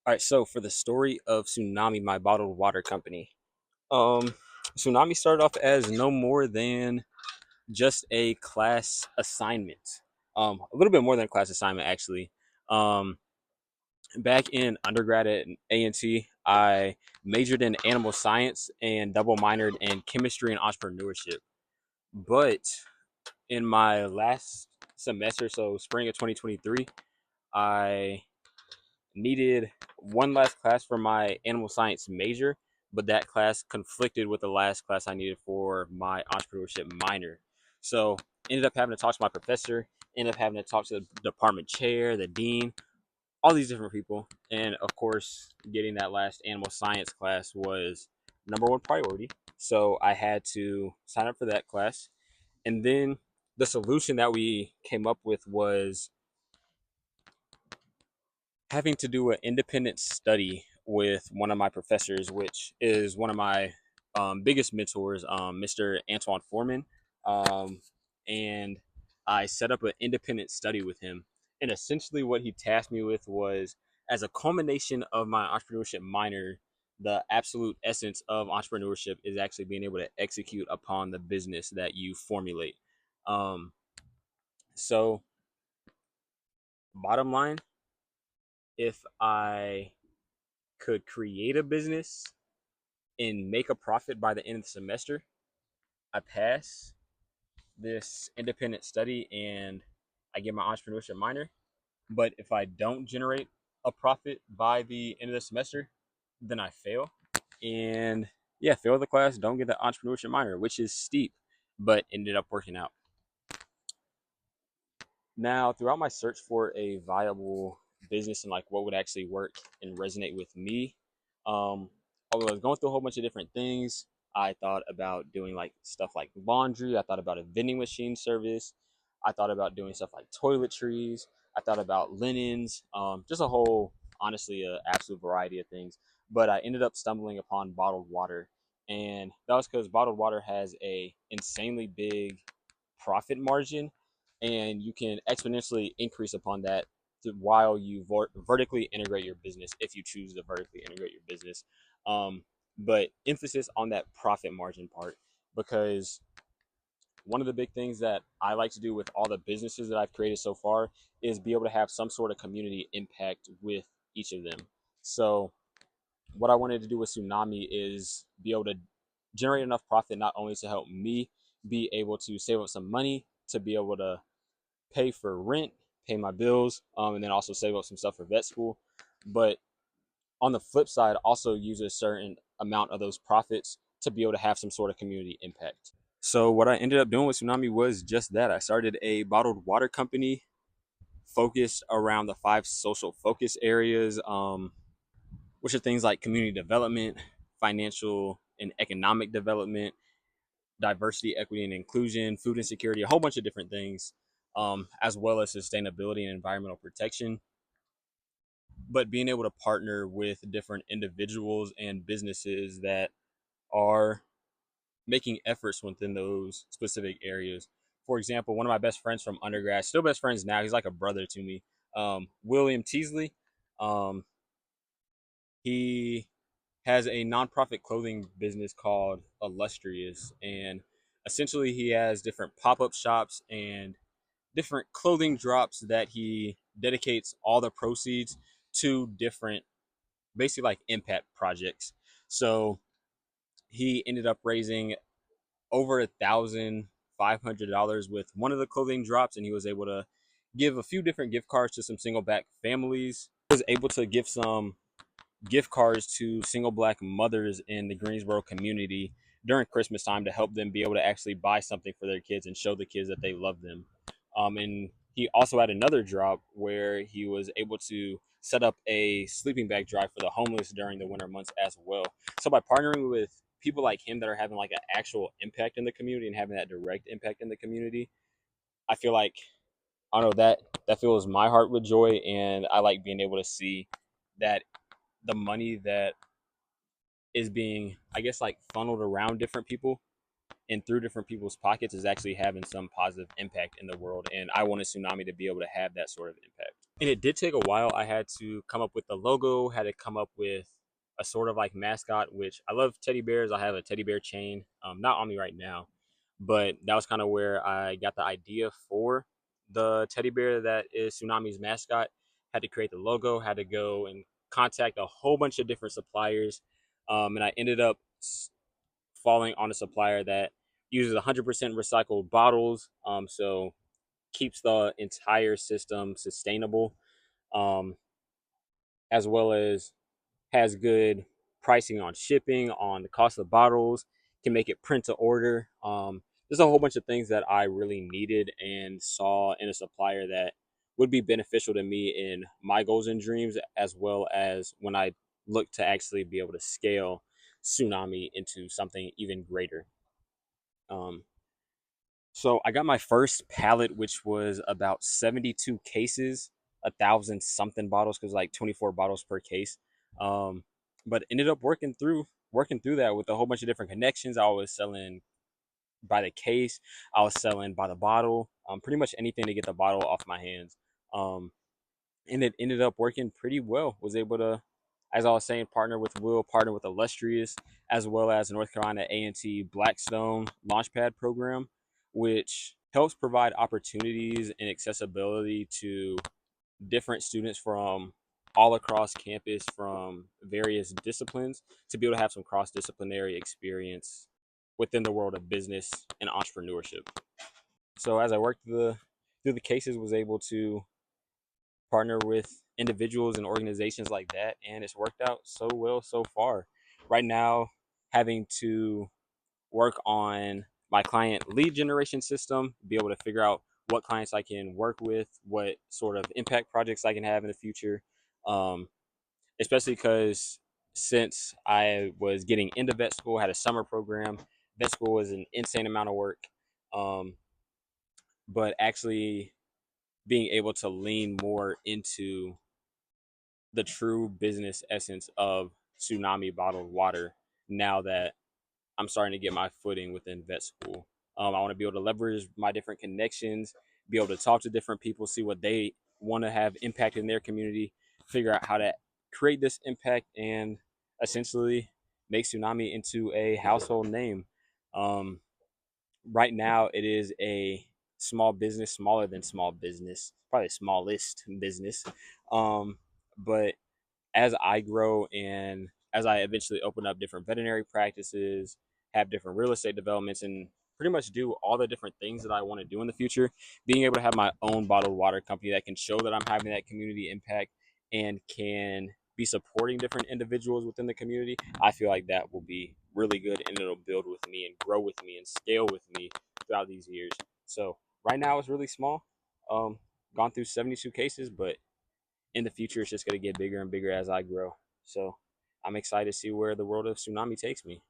All right, so for the story of Tsunami, my bottled water company, um, Tsunami started off as no more than just a class assignment. A little bit more than a class assignment, actually. Um, Back in undergrad at A&T, I majored in animal science and double minored in chemistry and entrepreneurship. But in my last semester, so spring of 2023, I needed one last class for my animal science major, but that class conflicted with the last class I needed for my entrepreneurship minor. So ended up having to talk to my professor, ended up having to talk to the department chair, the dean, all these different people. And of course, getting that last animal science class was number one priority. So I had to sign up for that class. And then the solution that we came up with was having to do an independent study with one of my professors, which is one of my biggest mentors, Mr. Antoine Foreman. Um, and I set up an independent study with him. And essentially, what he tasked me with was, as a culmination of my entrepreneurship minor, the absolute essence of entrepreneurship is actually being able to execute upon the business that you formulate. Um, so, bottom line, if I could create a business and make a profit by the end of the semester, I pass this independent study and I get my entrepreneurship minor. But if I don't generate a profit by the end of the semester, then I fail. And yeah, fail the class, don't get the entrepreneurship minor, which is steep, but ended up working out. Now, throughout my search for a viable business and like what would actually work and resonate with me, um, I was going through a whole bunch of different things. I thought about doing like stuff like laundry. I thought about a vending machine service. I thought about doing stuff like toiletries. I thought about linens, just a whole, honestly, a absolute variety of things. But I ended up stumbling upon bottled water, and that was because bottled water has a insanely big profit margin, and you can exponentially increase upon that while you vertically integrate your business if you choose to vertically integrate your business. Um, but emphasis on that profit margin part, because one of the big things that I like to do with all the businesses that I've created so far is be able to have some sort of community impact with each of them. So what I wanted to do with Tsunami is be able to generate enough profit not only to help me be able to save up some money to be able to pay for rent, pay my bills, and then also save up some stuff for vet school. But on the flip side, also use a certain amount of those profits to be able to have some sort of community impact. So what I ended up doing with Tsunami was just that. I started a bottled water company focused around the five social focus areas, which are things like community development, financial and economic development, diversity, equity, and inclusion, food insecurity, a whole bunch of different things, as well as sustainability and environmental protection. But being able to partner with different individuals and businesses that are making efforts within those specific areas. For example, one of my best friends from undergrad, still best friends now, he's like a brother to me, William Teasley. Um, he has a nonprofit clothing business called Illustrious, and essentially he has different pop-up shops and different clothing drops that he dedicates all the proceeds to different, basically like impact projects. So he ended up raising over $1,500 with one of the clothing drops, and he was able to give a few different gift cards to some single black families. He was able to give some gift cards to single black mothers in the Greensboro community during Christmas time to help them be able to actually buy something for their kids and show the kids that they love them. And he also had another drop where he was able to set up a sleeping bag drive for the homeless during the winter months as well. So by partnering with people like him that are having like an actual impact in the community and having that direct impact in the community, I feel like, I don't know, that fills my heart with joy, and I like being able to see that the money that is being, I guess, like funneled around different people and through different people's pockets is actually having some positive impact in the world. And I wanted Tsunami to be able to have that sort of impact. And it did take a while. I had to come up with the logo, had to come up with a sort of like mascot, which I love teddy bears. I have a teddy bear chain, not on me right now, but that was kind of where I got the idea for the teddy bear that is Tsunami's mascot. Had to create the logo, had to go and contact a whole bunch of different suppliers. And I ended up falling on a supplier that uses 100% recycled bottles. So keeps the entire system sustainable, um, as well as has good pricing on shipping, on the cost of the bottles, can make it print to order. There's a whole bunch of things that I really needed and saw in a supplier that would be beneficial to me in my goals and dreams, as well as when I look to actually be able to scale Tsunami into something even greater. Um, So I got my first pallet, which was about 72 cases, 1,000 something bottles, because like 24 bottles per case. Um, but ended up working through that with a whole bunch of different connections. I was selling by the case, I was selling by the bottle, pretty much anything to get the bottle off my hands. Um, and it ended up working pretty well. Was able to, as I was saying, partner with Will, partner with Illustrious, as well as North Carolina A&T Blackstone Launchpad program, which helps provide opportunities and accessibility to different students from all across campus from various disciplines to be able to have some cross-disciplinary experience within the world of business and entrepreneurship. So as I worked through the cases, was able to partner with individuals and organizations like that, and it's worked out so well so far. Right now, having to work on my client lead generation system, be able to figure out what clients I can work with, what sort of impact projects I can have in the future. um, Especially because since I was getting into vet school, had a summer program. Vet school was an insane amount of work, um, but actually being able to lean more into the true business essence of Tsunami bottled water now that I'm starting to get my footing within vet school. I want to be able to leverage my different connections, be able to talk to different people, see what they want to have impact in their community, figure out how to create this impact, and essentially make Tsunami into a household name. Um, right now, it is a small business, smaller than small business, probably smallest business. But as I grow and as I eventually open up different veterinary practices, have different real estate developments, and pretty much do all the different things that I want to do in the future, being able to have my own bottled water company that can show that I'm having that community impact and can be supporting different individuals within the community, I feel like that will be really good and it'll build with me and grow with me and scale with me throughout these years. So right now it's really small. Um, Gone through 72 cases, but in the future, it's just going to get bigger and bigger as I grow. So I'm excited to see where the world of Tsunami takes me.